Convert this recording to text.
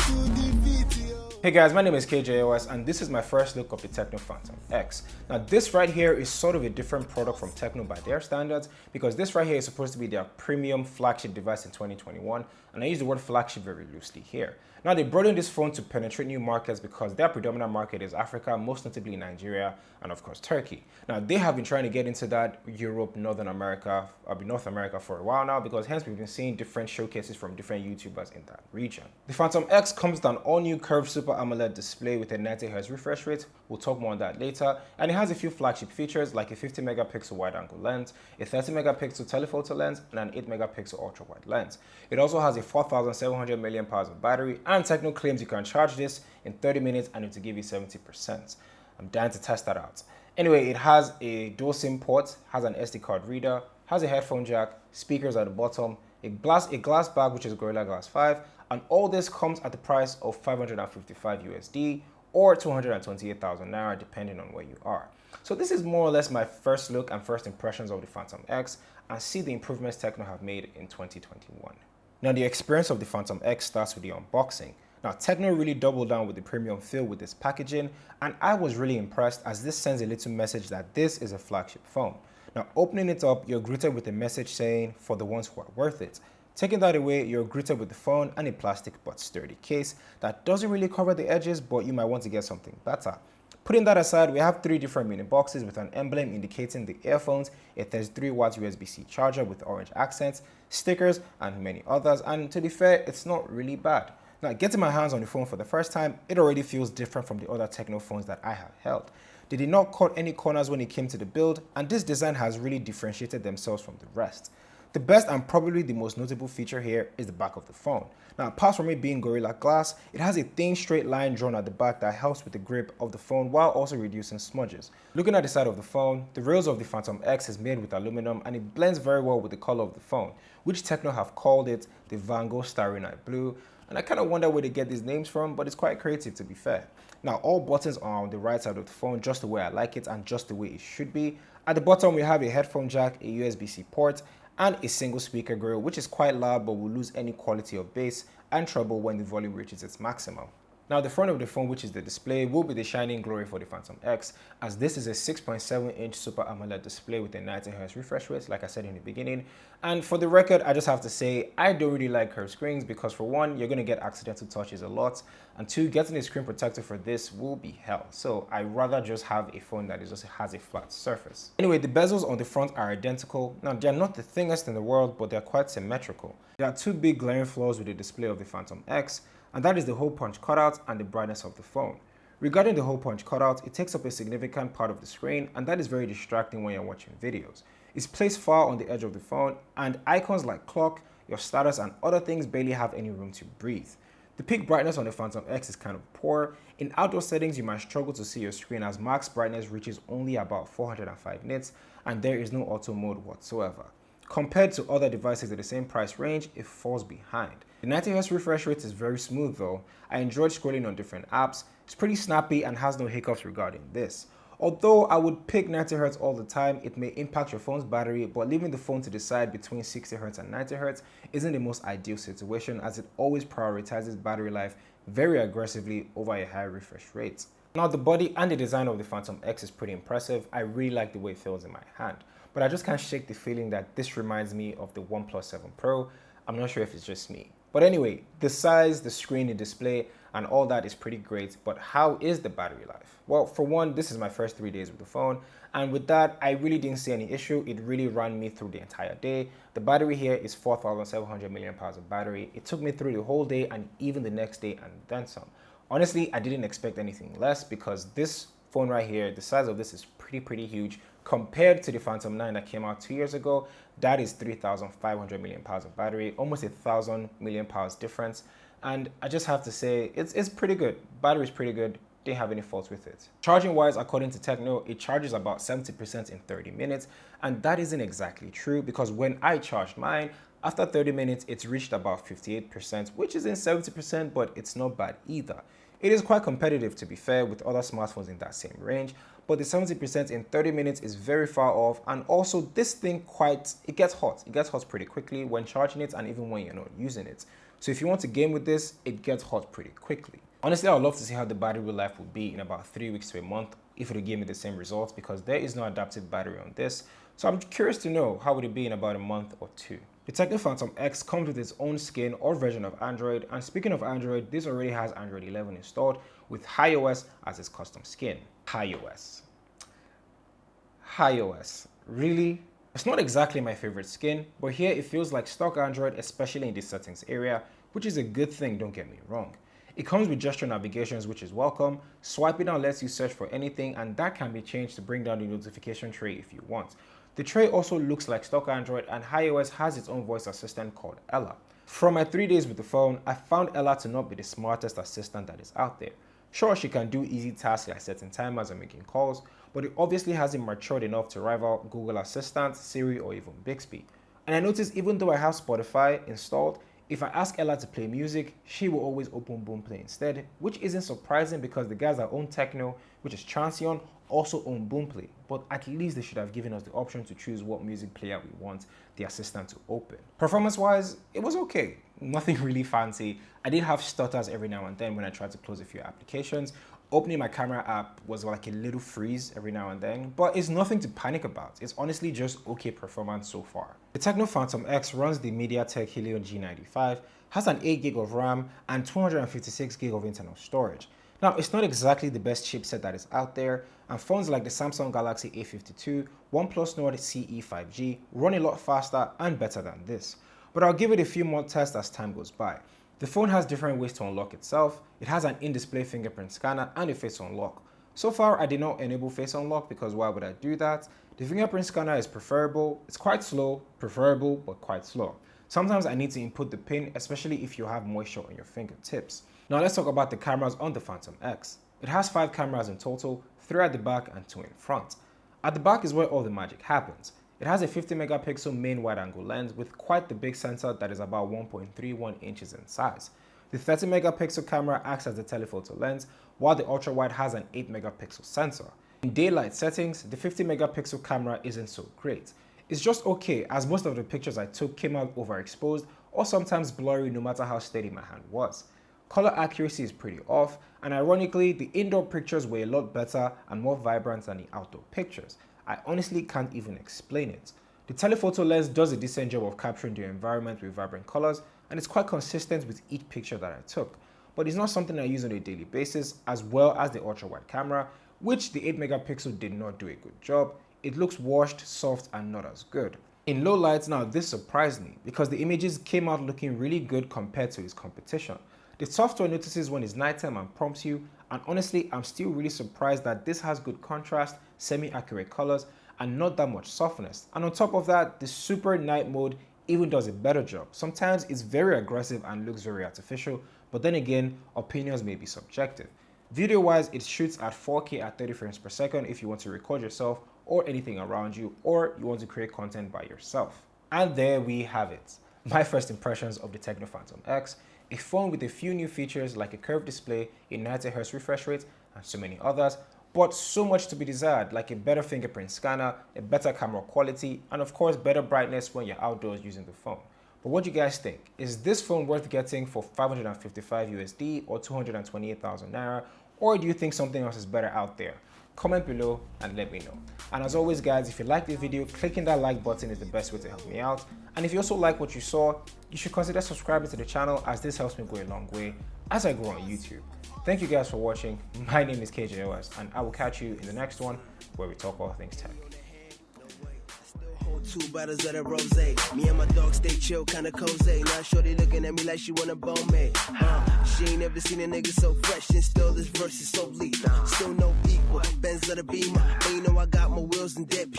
Hey guys, my name is KJOS and this is my first look of the Tecno Phantom X. Now this right here is sort of a different product from Tecno by their standards because this right here is supposed to be their premium flagship device in 2021, and I use the word flagship very loosely here. Now they brought in this phone to penetrate new markets because their predominant market is Africa, most notably Nigeria and of course Turkey. Now they have been trying to get into that Europe, North America for a while now, because hence we've been seeing different showcases from different YouTubers in that region. The Phantom X comes with an all-new curved Super AMOLED display with a 90Hz refresh rate. We'll talk more on that later. And it has a few flagship features like a 50 megapixel wide-angle lens, a 30 megapixel telephoto lens, and an 8 megapixel ultra-wide lens. It also has a 4,700 mAh of battery, and Tecno claims you can charge this in 30 minutes and it will give you 70%. I'm dying to test that out. Anyway, it has a dual SIM port, has an SD card reader, has a headphone jack, speakers at the bottom, a glass bag which is Gorilla Glass 5, and all this comes at the price of 555 USD or 228,000 Naira depending on where you are. So this is more or less my first look and first impressions of the Phantom X, and see the improvements Tecno have made in 2021. Now the experience of the Phantom X starts with the unboxing. Now Tecno really doubled down with the premium feel with this packaging, and I was really impressed as this sends a little message that this is a flagship phone. Now opening it up, you're greeted with a message saying, "For the ones who are worth it." Taking that away, you're greeted with the phone and a plastic but sturdy case that doesn't really cover the edges, but you might want to get something better. Putting that aside, we have 3 different mini boxes with an emblem indicating the earphones, a 33-watt USB-C charger with orange accents, stickers, and many others, and to be fair, it's not really bad. Now, getting my hands on the phone for the first time, it already feels different from the other Tecno phones that I have held. They did not cut any corners when it came to the build, and this design has really differentiated themselves from the rest. The best and probably the most notable feature here is the back of the phone. Now, apart from it being Gorilla Glass, it has a thin straight line drawn at the back that helps with the grip of the phone while also reducing smudges. Looking at the side of the phone, the rails of the Phantom X is made with aluminum and it blends very well with the color of the phone, which Tecno have called it the Van Gogh Starry Night Blue. And I kind of wonder where they get these names from, but it's quite creative to be fair. Now, all buttons are on the right side of the phone just the way I like it and just the way it should be. At the bottom, we have a headphone jack, a USB-C port, and a single speaker grill, which is quite loud but will lose any quality of bass and treble when the volume reaches its maximum. Now the front of the phone, which is the display, will be the shining glory for the Phantom X, as this is a 6.7-inch Super AMOLED display with a 90Hz refresh rate, like I said in the beginning. And for the record, I just have to say, I don't really like curved screens because for one, you're going to get accidental touches a lot, and two, getting a screen protector for this will be hell. So I'd rather just have a phone that just has a flat surface. Anyway, the bezels on the front are identical. Now they're not the thinnest in the world, but they're quite symmetrical. There are 2 big glaring flaws with the display of the Phantom X, and that is the hole punch cutout and the brightness of the phone. Regarding the hole punch cutout, it takes up a significant part of the screen, and that is very distracting when you're watching videos. It's placed far on the edge of the phone, and icons like clock, your status, and other things barely have any room to breathe. The peak brightness on the Phantom X is kind of poor. In outdoor settings, you might struggle to see your screen as max brightness reaches only about 405 nits, and there is no auto mode whatsoever. Compared to other devices at the same price range, it falls behind. The 90Hz refresh rate is very smooth though. I enjoyed scrolling on different apps. It's pretty snappy and has no hiccups regarding this. Although I would pick 90Hz all the time, it may impact your phone's battery, but leaving the phone to decide between 60Hz and 90Hz isn't the most ideal situation, as it always prioritizes battery life very aggressively over a high refresh rate. Now the body and the design of the Phantom X is pretty impressive. I really like the way it feels in my hand, but I just can't shake the feeling that this reminds me of the OnePlus 7 Pro. I'm not sure if it's just me. But anyway, the size, the screen, the display, and all that is pretty great, but how is the battery life? Well, for one, this is my first 3 days with the phone, and with that, I really didn't see any issue. It really ran me through the entire day. The battery here is 4,700 mAh of battery. It took me through the whole day and even the next day and then some. Honestly, I didn't expect anything less because this phone right here, the size of this is pretty huge compared to the Phantom 9 that came out 2 years ago. That is 3,500 mAh of battery, almost 1,000 mAh difference. And I just have to say, it's pretty good. Battery is pretty good. Didn't have any faults with it. Charging wise, according to Tecno, it charges about 70% in 30 minutes. And that isn't exactly true because when I charged mine, after 30 minutes, it's reached about 58%, which isn't 70%, but it's not bad either. It is quite competitive, to be fair, with other smartphones in that same range, but the 70% in 30 minutes is very far off. And also this thing it gets hot. It gets hot pretty quickly when charging it and even when you're not using it. So if you want to game with this, it gets hot pretty quickly. Honestly, I would love to see how the battery life would be in about 3 weeks to a month if it would give me the same results, because there is no adaptive battery on this. So I'm curious to know how would it be in about a month or two. The Tecno Phantom X comes with its own skin or version of Android, and speaking of Android, this already has Android 11 installed with iOS as its custom skin. iOS. Really? It's not exactly my favorite skin, but here it feels like stock Android, especially in the settings area, which is a good thing, don't get me wrong. It comes with gesture navigations, which is welcome. Swiping down lets you search for anything, and that can be changed to bring down the notification tray if you want. The tray also looks like stock Android, and iOS has its own voice assistant called Ella. From my 3 days with the phone, I found Ella to not be the smartest assistant that is out there. Sure, she can do easy tasks like setting timers and making calls, but it obviously hasn't matured enough to rival Google Assistant, Siri, or even Bixby. And I noticed even though I have Spotify installed, if I ask Ella to play music, she will always open Boomplay instead, which isn't surprising because the guys that own Tecno, which is Transsion, also own Boomplay. But at least they should have given us the option to choose what music player we want the assistant to open. Performance-wise, it was okay. Nothing really fancy. I did have stutters every now and then when I tried to close a few applications. Opening my camera app was like a little freeze every now and then, but it's nothing to panic about. It's honestly just okay performance so far. The Tecno Phantom X runs the MediaTek Helio G95, has an 8GB of RAM and 256GB of internal storage. Now, it's not exactly the best chipset that is out there, and phones like the Samsung Galaxy A52, OnePlus Nord CE 5G run a lot faster and better than this. But I'll give it a few more tests as time goes by. The phone has different ways to unlock itself. It has an in-display fingerprint scanner and a face unlock. So far, I did not enable face unlock because why would I do that? The fingerprint scanner is preferable. It's quite slow, preferable, but quite slow. Sometimes I need to input the pin, especially if you have moisture on your fingertips. Now let's talk about the cameras on the Phantom X. It has 5 cameras in total, 3 at the back and 2 in front. At the back is where all the magic happens. It has a 50 megapixel main wide-angle lens with quite the big sensor that is about 1.31 inches in size. The 30 megapixel camera acts as the telephoto lens, while the ultra-wide has an 8 megapixel sensor. In daylight settings, the 50 megapixel camera isn't so great. It's just okay, as most of the pictures I took came out overexposed or sometimes blurry no matter how steady my hand was. Color accuracy is pretty off, and ironically, the indoor pictures were a lot better and more vibrant than the outdoor pictures. I honestly can't even explain it. The telephoto lens does a decent job of capturing the environment with vibrant colors, and it's quite consistent with each picture that I took. But it's not something I use on a daily basis, as well as the ultra-wide camera, which the 8 megapixel did not do a good job. It looks washed, soft, and not as good. In low lights now, this surprised me because the images came out looking really good compared to its competition. The software notices when it's nighttime and prompts you, and honestly, I'm still really surprised that this has good contrast, semi-accurate colors, and not that much softness. And on top of that, the super night mode even does a better job. Sometimes it's very aggressive and looks very artificial, but then again, opinions may be subjective. Video-wise, it shoots at 4K at 30 frames per second if you want to record yourself or anything around you, or you want to create content by yourself. And there we have it. My first impressions of the Tecno Phantom X, a phone with a few new features like a curved display, a 90Hz refresh rate, and so many others, but so much to be desired, like a better fingerprint scanner, a better camera quality, and of course better brightness when you're outdoors using the phone. But what do you guys think? Is this phone worth getting for 555 USD or 228,000 Naira? Or do you think something else is better out there? Comment below and let me know. And as always guys, if you like this video, clicking that like button is the best way to help me out. And if you also like what you saw, you should consider subscribing to the channel, as this helps me go a long way as I grow on YouTube. Thank you guys for watching. My name is KJOS, and I will catch you in the next one where we talk all things tech. 2 bottles of the rosé. Me and my dog stay chill, kinda cozy. Now shorty looking at me like she wanna bone me. She ain't never seen a nigga so fresh, and still this verse is so leak. Still no equal, Benz of the Beamer. But you know I got my wheels and dips.